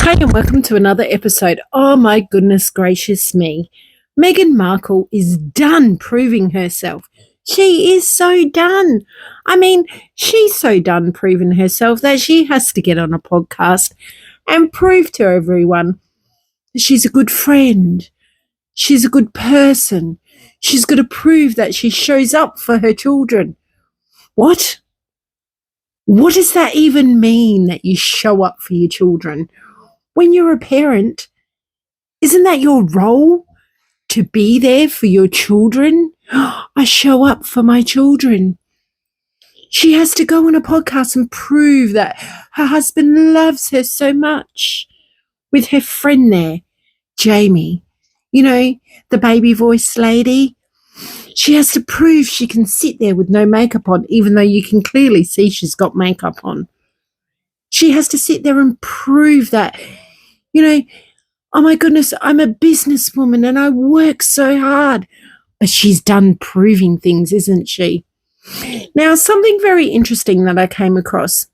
Hi and welcome to another episode. Oh my goodness gracious me. Meghan Markle is done proving herself. She is so done. I mean, she's so done proving herself that she has to get on a podcast and prove to everyone that she's a good friend. She's a good person. She's got to prove that she shows up for her children. What? What does that even mean, that you show up for your children? When you're a parent, isn't that your role, to be there for your children? I show up for my children. She has to go on a podcast and prove that her husband loves her so much, with her friend there, Jamie, the baby voice lady. She has to prove she can sit there with no makeup on, even though you can clearly see she's got makeup on. She has to sit there and prove that, oh my goodness, I'm a businesswoman and I work so hard. But she's done proving things, isn't she? Now, something very interesting that I came across.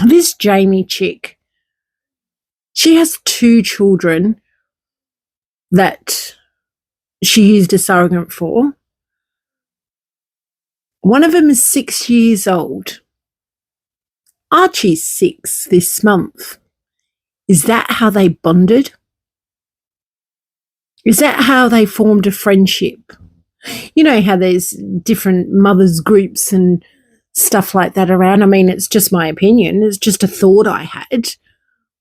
This Jamie chick, she has 2 children that she used a surrogate for. One of them is 6 years old. Archie's 6 this month. Is that how they bonded? Is that how they formed a friendship? You know how there's different mothers groups and stuff like that around. I mean, it's just my opinion. It's just a thought I had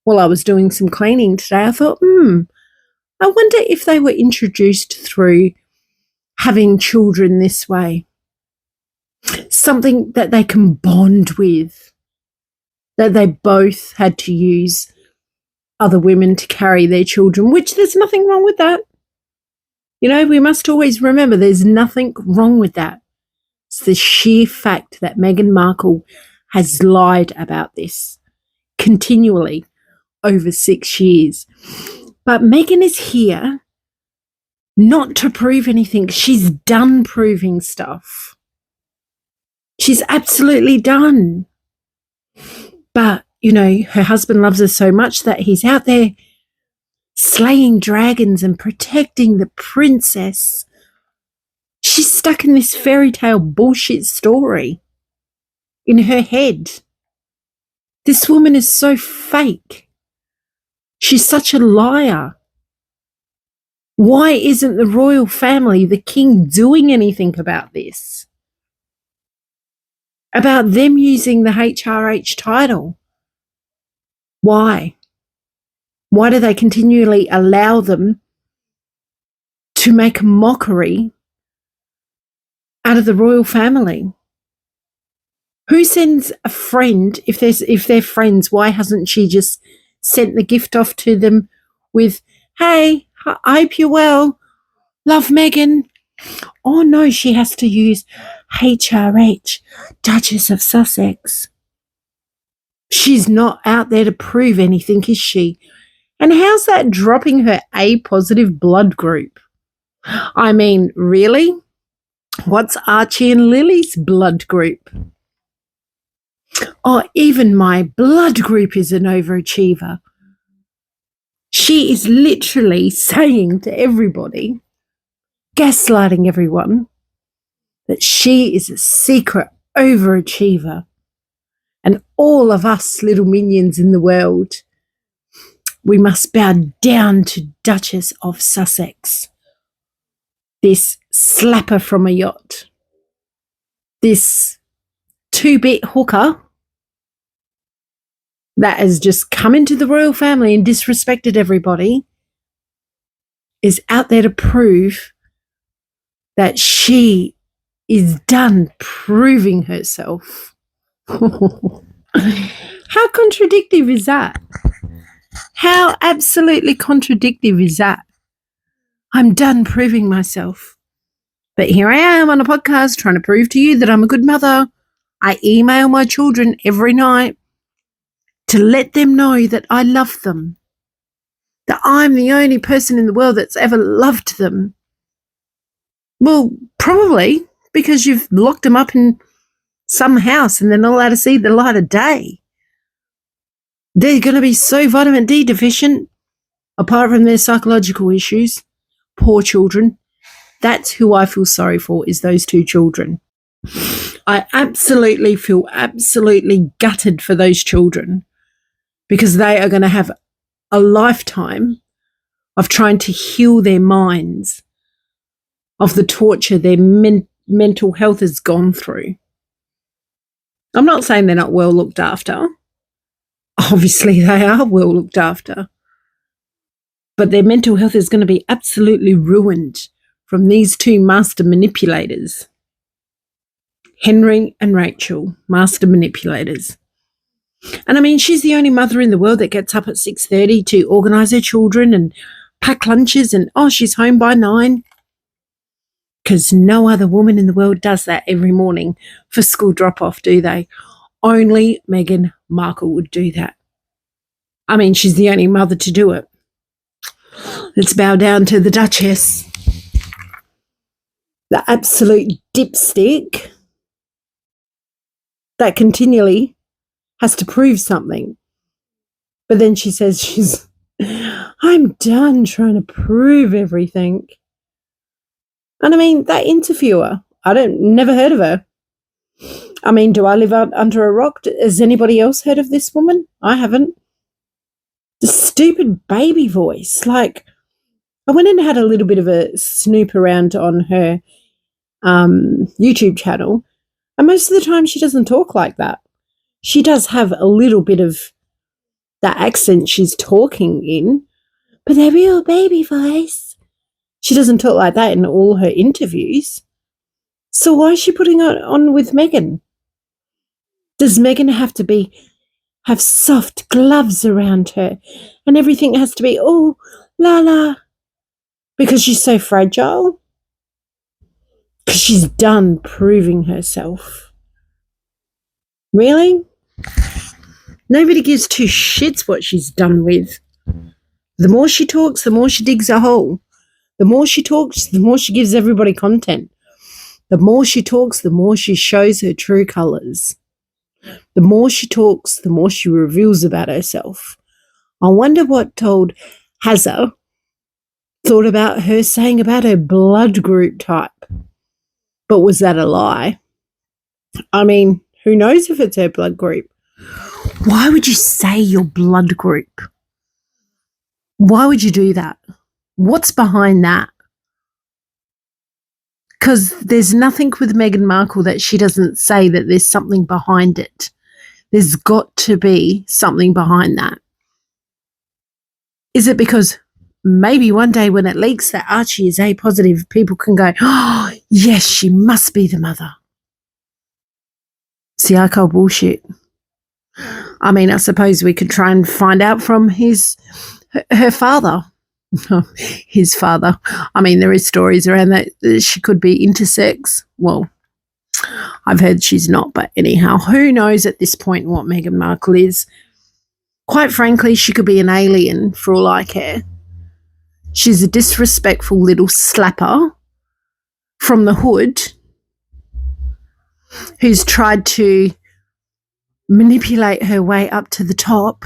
while I was doing some cleaning today. I thought, I wonder if they were introduced through having children this way. Something that they can bond with, that they both had to use other women to carry their children, which there's nothing wrong with that. We must always remember there's nothing wrong with that. It's the sheer fact that Meghan Markle has lied about this continually over 6 years. But Meghan is here not to prove anything. She's done proving stuff. She's absolutely done. But, her husband loves her so much that he's out there slaying dragons and protecting the princess. She's stuck in this fairy tale bullshit story in her head. This woman is so fake. She's such a liar. Why isn't the royal family, the king, doing anything about this? About them using the HRH title? Why? Why do they continually allow them to make a mockery out of the royal family? Who sends a friend, if they're friends, why hasn't she just sent the gift off to them with, hey, I hope you're well, love Meghan? Oh no, she has to use HRH, Duchess of Sussex. She's not out there to prove anything, is she? And how's that dropping her A-positive blood group? I mean, really? What's Archie and Lily's blood group? Oh, even my blood group is an overachiever. She is literally saying to everybody, gaslighting everyone, that she is a secret overachiever. And all of us little minions in the world, we must bow down to Duchess of Sussex, this slapper from a yacht, this 2-bit hooker that has just come into the royal family and disrespected everybody, is out there to prove that she is done proving herself. How contradictive is that? How absolutely contradictive is that? I'm done proving myself. But here I am on a podcast trying to prove to you that I'm a good mother. I email my children every night to let them know that I love them, that I'm the only person in the world that's ever loved them. Well, probably because you've locked them up in some house and they're not allowed to see the light of day. They're going to be so vitamin D deficient, apart from their psychological issues. Poor children. That's who I feel sorry for, is those two children. I absolutely feel absolutely gutted for those children, because they are going to have a lifetime of trying to heal their minds of the torture their mental health has gone through. I'm not saying they're not well looked after. Obviously, they are well looked after. But their mental health is going to be absolutely ruined from these two master manipulators. Henry and Rachel, master manipulators. And I mean, she's the only mother in the world that gets up at 6:30 to organise her children and pack lunches, and she's home by 9. Because no other woman in the world does that every morning for school drop-off, do they? Only Meghan Markle would do that. I mean, she's the only mother to do it. Let's bow down to the Duchess, the absolute dipstick that continually has to prove something. But then she says I'm done trying to prove everything. And I mean, that interviewer, never heard of her. I mean, do I live under a rock? Has anybody else heard of this woman? I haven't. The stupid baby voice. Like, I went and had a little bit of a snoop around on her YouTube channel, and most of the time she doesn't talk like that. She does have a little bit of that accent she's talking in, but that real baby voice, she doesn't talk like that in all her interviews. So why is she putting it on with Meghan? Does Meghan have to have soft gloves around her and everything has to be, oh, la la, because she's so fragile? Because she's done proving herself. Really? Nobody gives two shits what she's done with. The more she talks, the more she digs a hole. The more she talks, the more she gives everybody content. The more she talks, the more she shows her true colours. The more she talks, the more she reveals about herself. I wonder what told Hazza thought about her saying about her blood group type. But was that a lie? I mean, who knows if it's her blood group? Why would you say your blood group? Why would you do that? What's behind that? Because there's nothing with Meghan Markle that she doesn't say that there's something behind it. There's got to be something behind that. Is it because maybe one day when it leaks that Archie is A positive, people can go, oh, yes, she must be the mother. See, I call bullshit. I mean, I suppose we could try and find out from her father. His father. I mean, there is stories around that she could be intersex. Well, I've heard she's not, but anyhow, who knows at this point what Meghan Markle is? Quite frankly, she could be an alien for all I care. She's a disrespectful little slapper from the hood who's tried to manipulate her way up to the top,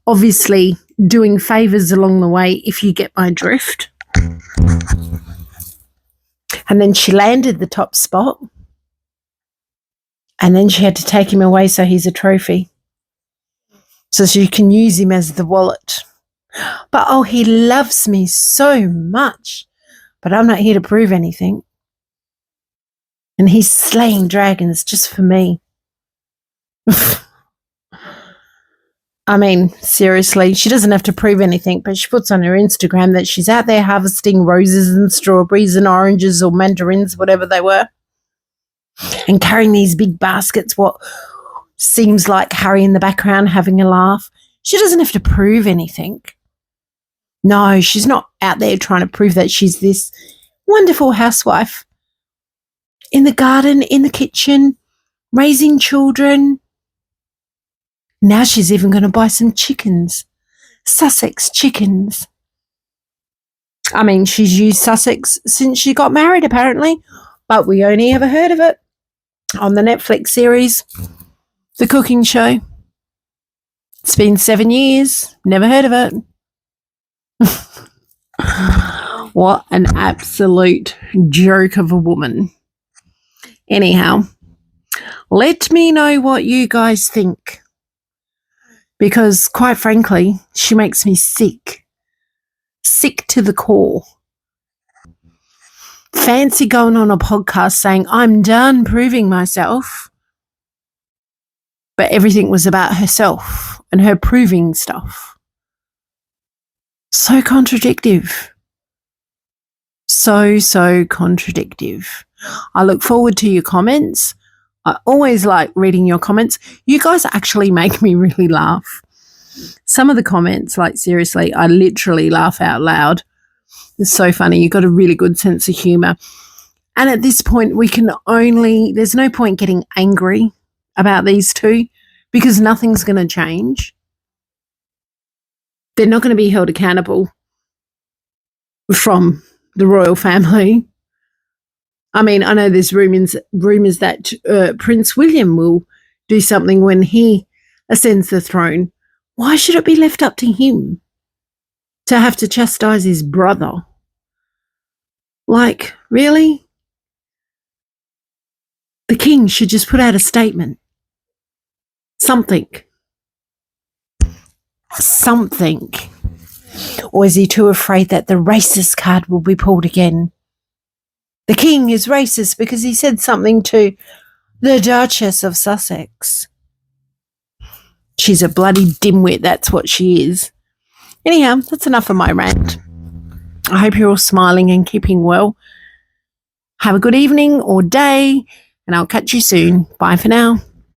obviously doing favours along the way, if you get my drift. And then she landed the top spot, and then she had to take him away so he's a trophy, so she can use him as the wallet. But he loves me so much, but I'm not here to prove anything. And he's slaying dragons just for me. I mean, seriously, she doesn't have to prove anything, but she puts on her Instagram that she's out there harvesting roses and strawberries and oranges or mandarins, whatever they were, and carrying these big baskets, what seems like Harry in the background having a laugh. She doesn't have to prove anything. No, she's not out there trying to prove that she's this wonderful housewife in the garden, in the kitchen, raising children. Now she's even going to buy some chickens, Sussex chickens. I mean, she's used Sussex since she got married, apparently, but we only ever heard of it on the Netflix series, The Cooking Show. It's been 7 years. Never heard of it. What an absolute joke of a woman. Anyhow, let me know what you guys think. Because, quite frankly, she makes me sick. Sick to the core. Fancy going on a podcast saying, I'm done proving myself. But everything was about herself and her proving stuff. So contradictive. So contradictive. I look forward to your comments. I always like reading your comments. You guys actually make me really laugh. Some of the comments, like seriously, I literally laugh out loud. It's so funny. You've got a really good sense of humour. And at this point, there's no point getting angry about these two because nothing's going to change. They're not going to be held accountable from the royal family. I mean, I know there's rumours that Prince William will do something when he ascends the throne. Why should it be left up to him to have to chastise his brother? Like, really? The king should just put out a statement. Something. Or is he too afraid that the racist card will be pulled again? The king is racist because he said something to the Duchess of Sussex. She's a bloody dimwit, that's what she is. Anyhow, that's enough of my rant. I hope you're all smiling and keeping well. Have a good evening or day, and I'll catch you soon. Bye for now.